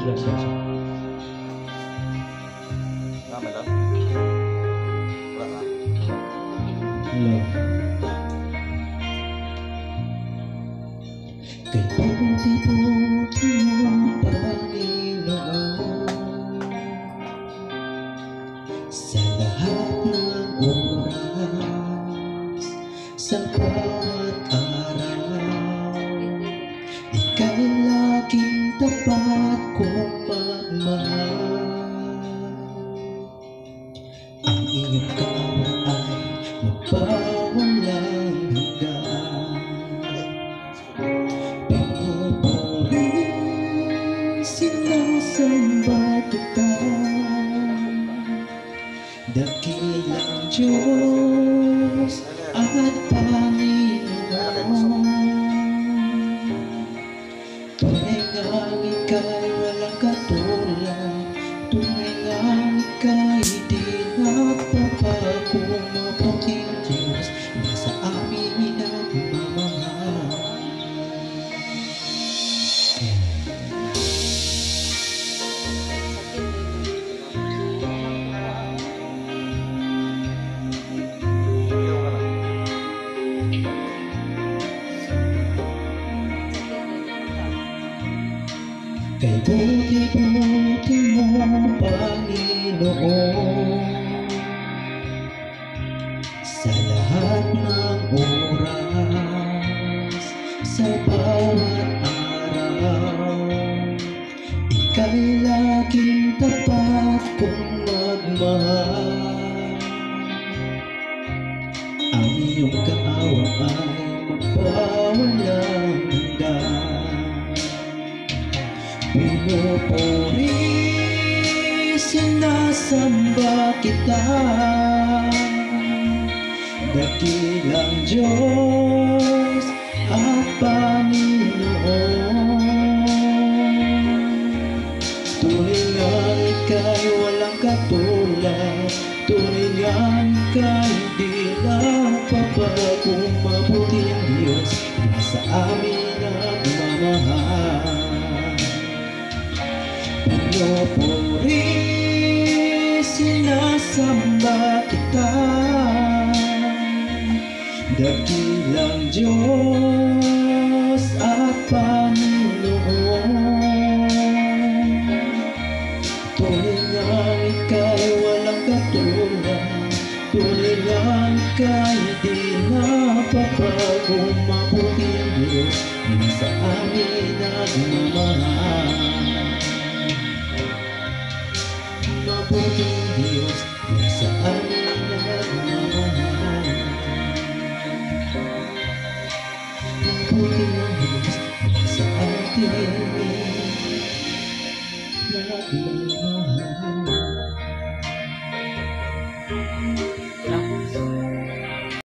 Yes, yes. Tama lang. Wala ka. Hello. Kay buti-buti mo, Panginoon, sa lahat ng oras, sa bawat araw, ika'y laging tapat kong magmahal. Ang iyong kaaway ay mapawalang hanggan. Pinupuri, sinasamba kita, dakilang Diyos at Panginoon. Tunay ngang ika'y walang katulad, tunay ngang ika'y di nagbabago. Mabuting Diyos na sa amin nagmamahal. Kay buti-buti mo, Panginoon, sa lahat ng oras, sa bawat araw, ika'y laging tapat kong magmahal. Ang iyong kaawa ay magpawalang hanggan. Pinupuri, sinasamba kita, dakilang Diyos at Panginoon. Tunay ngang ika'y walang katulad, tunay ngang ika'y di nagbabago. Mabuting Diyos na sa amin nagmamahal. Pinupuri, sinasamba kita, dakilang Diyos at Panginoon. Tunay ngang ika'y walang katulad, tunay ngang ika'y di nagbabago. Mabuting Diyos na sa amin nagmamahal. Mabuting Diyos na sa amin nagmamahal. Mabuting Diyos na sa atin nagmamahal.